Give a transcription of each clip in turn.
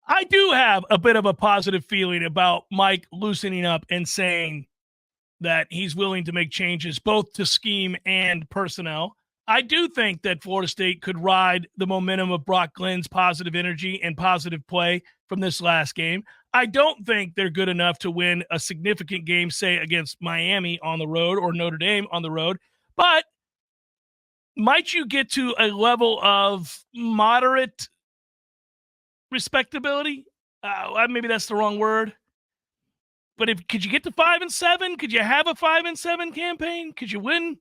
I do have a bit of a positive feeling about Mike loosening up and saying that he's willing to make changes both to scheme and personnel. I do think that Florida State could ride the momentum of Brock Glenn's positive energy and positive play from this last game. I don't think they're good enough to win a significant game, say, against Miami on the road or Notre Dame on the road. But might you get to a level of moderate respectability? Maybe that's the wrong word. But could you get to 5-7? Could you have a 5-7 campaign? Could you win?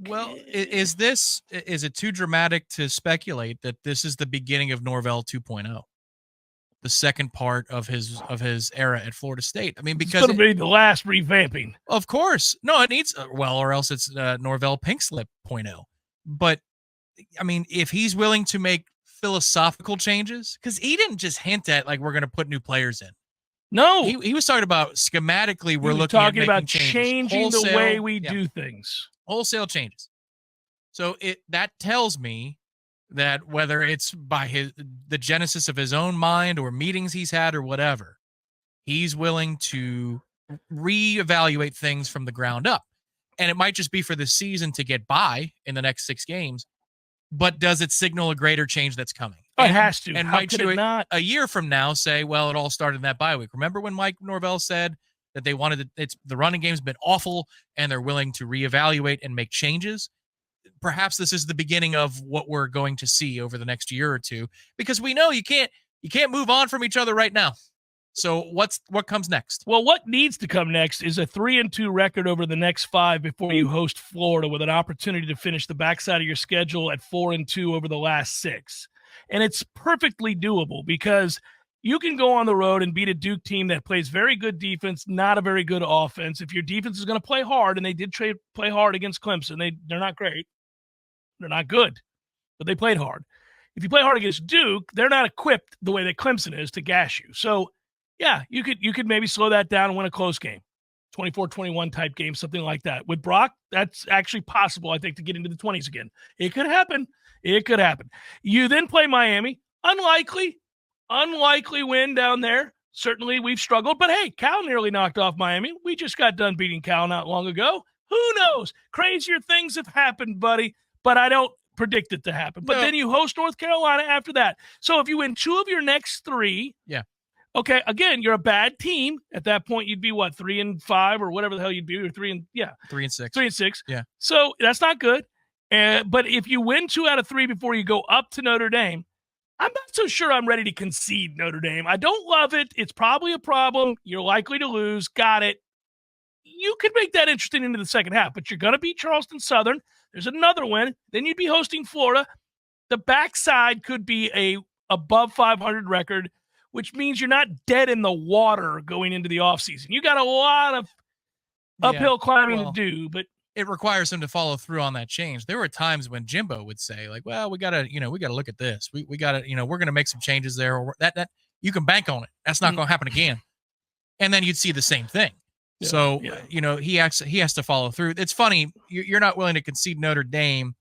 Well, is it too dramatic to speculate that this is the beginning of Norvell 2.0? The second part of his era at Florida State. I mean, because it's going to be the last revamping. Of course. No, it needs, or else it's Norvell Pink Slip 0.0. But, I mean, if he's willing to make philosophical changes, because he didn't just hint at, like, we're going to put new players in. No. He was talking about schematically we're looking talking at about changing wholesale, the way we do things. Wholesale changes. So that tells me that whether it's by the genesis of his own mind or meetings he's had or whatever, he's willing to reevaluate things from the ground up. And it might just be for the season to get by in the next 6 games, but does it signal a greater change that's coming? It has to. And How might could you it not? a year from now say, well, it all started in that bye week? Remember when Mike Norvell said that they wanted the running game's been awful and they're willing to reevaluate and make changes? Perhaps this is the beginning of what we're going to see over the next year or two, because we know you can't move on from each other right now. So what comes next? Well, what needs to come next is a 3-2 record over the next 5 before you host Florida, with an opportunity to finish the backside of your schedule at 4-2 over the last 6. And it's perfectly doable, because you can go on the road and beat a Duke team that plays very good defense, not a very good offense. If your defense is going to play hard, and they did play hard against Clemson, they're not great. They're not good, but they played hard. If you play hard against Duke, they're not equipped the way that Clemson is to gash you. So, yeah, you could maybe slow that down and win a close game, 24-21 type game, something like that. With Brock, that's actually possible, I think, to get into the 20s again. It could happen. It could happen. You then play Miami. Unlikely win down there. Certainly we've struggled, but hey, Cal nearly knocked off Miami. We just got done beating Cal not long ago. Who knows? Crazier things have happened, buddy, but I don't predict it to happen. But then you host North Carolina after that. So if you win 2 of your next 3, yeah. Okay, again, you're a bad team. At that point, you'd be what, 3-5 or whatever the hell you'd be, or 3-6. 3-6. Yeah. So that's not good. But if you win 2 out of 3 before you go up to Notre Dame, I'm not so sure I'm ready to concede Notre Dame. I don't love it. It's probably a problem. You're likely to lose. Got it. You could make that interesting into the second half, but you're going to beat Charleston Southern. There's another win. Then you'd be hosting Florida. The backside could be a above 500 record, which means you're not dead in the water going into the offseason. You got a lot of uphill climbing to do, but it requires him to follow through on that change. There were times when Jimbo would say, like, well, we gotta look at this. We gotta, we're gonna make some changes there, or that you can bank on it. That's not gonna happen again. And then you'd see the same thing. Yeah, so, he has to follow through. It's funny. You're not willing to concede Notre Dame.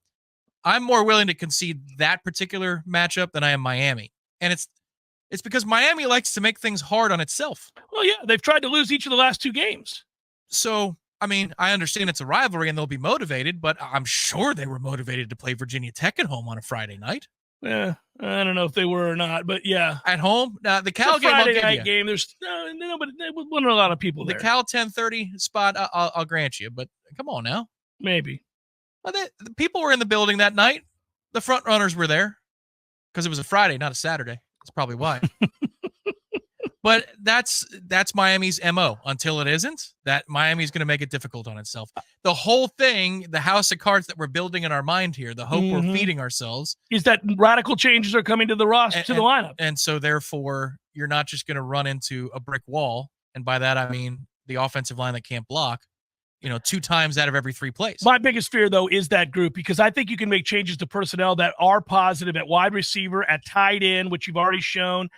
I'm more willing to concede that particular matchup than I am Miami. And it's because Miami likes to make things hard on itself. Well, yeah, they've tried to lose each of the last 2 games. So, I mean, I understand it's a rivalry and they'll be motivated, but I'm sure they were motivated to play Virginia Tech at home on a Friday night. Yeah, I don't know if they were or not, but yeah. At home? The Cal game, Friday night game, there's no, but there wasn't a lot of people there. The Cal 10:30 spot, I'll grant you, but come on now. Maybe. Well, the people were in the building that night. The front runners were there because it was a Friday, not a Saturday. That's probably why. But that's Miami's MO. Until it isn't, that Miami's going to make it difficult on itself. The whole thing, the house of cards that we're building in our mind here, the hope we're feeding ourselves, is that radical changes are coming to the roster, to the lineup. And so therefore, you're not just going to run into a brick wall. And by that, I mean the offensive line that can't block, 2 times out of every 3 plays. My biggest fear, though, is that group, because I think you can make changes to personnel that are positive at wide receiver, at tight end, which you've already shown.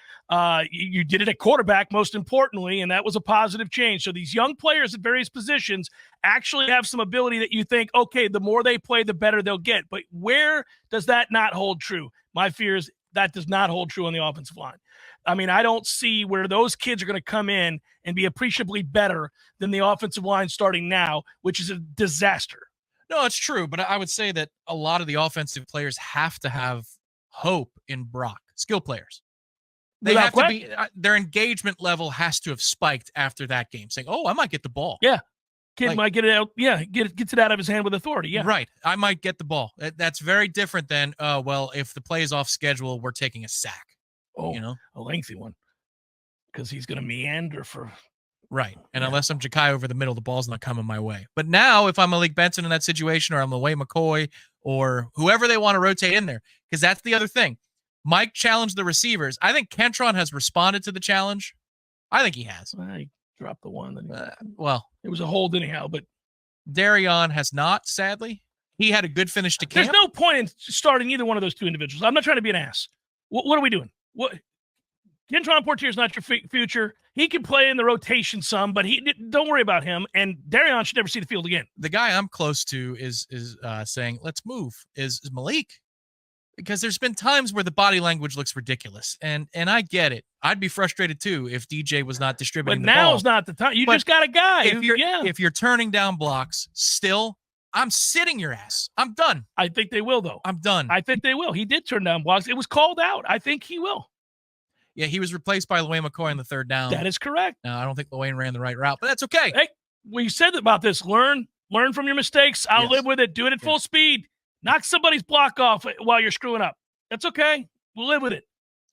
You did it at quarterback, most importantly, and that was a positive change. So these young players at various positions actually have some ability that you think, okay, the more they play, the better they'll get. But where does that not hold true? My fear is that does not hold true on the offensive line. I mean, I don't see where those kids are going to come in and be appreciably better than the offensive line starting now, which is a disaster. No, it's true, but I would say that a lot of the offensive players have to have hope in Brock, skill players. They have to be, their engagement level has to have spiked after that game, saying, oh, I might get the ball. Yeah. Kid might get it out. Yeah. Gets it out of his hand with authority. Yeah. Right. I might get the ball. That's very different than, well, if the play is off schedule, we're taking a sack. Oh, a lengthy one. Because he's going to meander for. Right. And unless I'm Ja'Kai over the middle, the ball's not coming my way. But now if I'm Malik Benson in that situation, or I'm Away McCoy, or whoever they want to rotate in there, because that's the other thing. Mike challenged the receivers. I think Kentron has responded to the challenge. I think he has. I dropped the one. Well, it was a hold anyhow, but Darion has not, sadly. He had a good finish to camp. There's no point in starting either one of those two individuals. I'm not trying to be an ass. What are we doing? Kentron Portier is not your future. He can play in the rotation some, but don't worry about him. And Darion should never see the field again. The guy I'm close to is saying, let's move, is Malik. Because there's been times where the body language looks ridiculous. And I get it. I'd be frustrated too if DJ was not distributing the ball. But now's not the time. You just got a guy. If you're turning down blocks, still, I'm sitting your ass. I'm done. I think they will, though. I'm done. I think they will. He did turn down blocks. It was called out. I think he will. Yeah, he was replaced by Luane McCoy on the third down. That is correct. Now, I don't think Luane ran the right route, but that's okay. Hey, we said about this. Learn from your mistakes. I'll live with it. Do it at full speed. Knock somebody's block off while you're screwing up. That's okay. We'll live with it.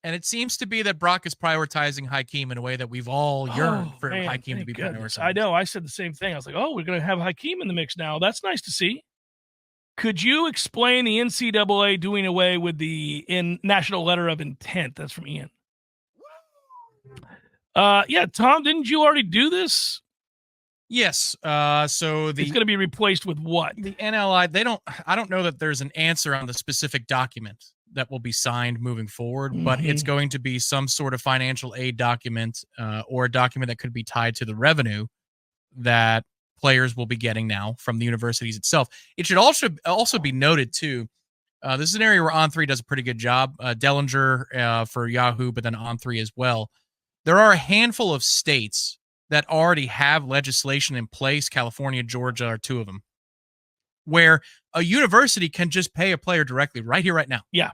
And it seems to be that Brock is prioritizing Hakeem in a way that we've all yearned for Hakeem to be prioritized. I know. I said the same thing. I was like, we're going to have Hakeem in the mix now. That's nice to see. Could you explain the NCAA doing away with the national letter of intent? That's from Ian. Tom, didn't you already do this? Yes. So it's going to be replaced with what? The NLI, I don't know that there's an answer on the specific document that will be signed moving forward, but it's going to be some sort of financial aid document, or a document that could be tied to the revenue that players will be getting now from the universities itself. It should also be noted too, this is an area where On3 does a pretty good job. Dellinger for Yahoo, but then On3 as well. There are a handful of states that already have legislation in place. California, Georgia are two of them, where a university can just pay a player directly right here, right now. Yeah.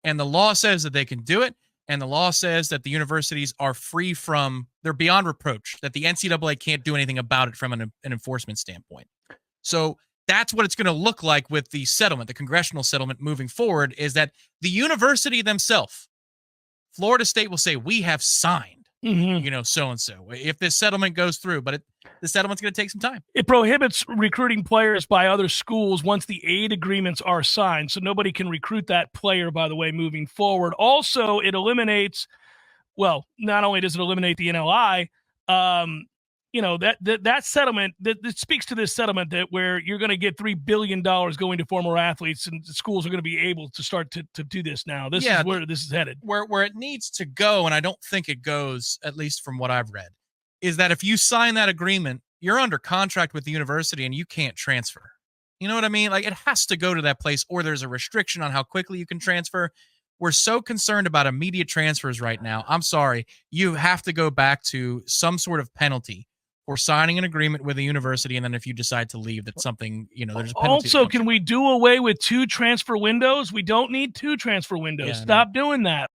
And the law says that they can do it. And the law says that the universities are free they're beyond reproach, that the NCAA can't do anything about it from an enforcement standpoint. So that's what it's going to look like with the settlement, the congressional settlement moving forward, is that the university themselves, Florida State, will say, we have signed, so-and-so, if this settlement goes through, but the settlement's going to take some time. It prohibits recruiting players by other schools once the aid agreements are signed, so nobody can recruit that player, by the way, moving forward. Also, it eliminates, not only does it eliminate the NLI, that settlement, that speaks to this settlement that where you're going to get $3 billion going to former athletes, and the schools are going to be able to start to do this now. This is where this is headed. Where it needs to go, and I don't think it goes, at least from what I've read, is that if you sign that agreement, you're under contract with the university and you can't transfer. You know what I mean? Like, it has to go to that place, or there's a restriction on how quickly you can transfer. We're so concerned about immediate transfers right now. I'm sorry. You have to go back to some sort of penalty or signing an agreement with a university, and then if you decide to leave, that's something, there's a penalty. Also, can we do away with 2 transfer windows? We don't need 2 transfer windows. Stop doing that.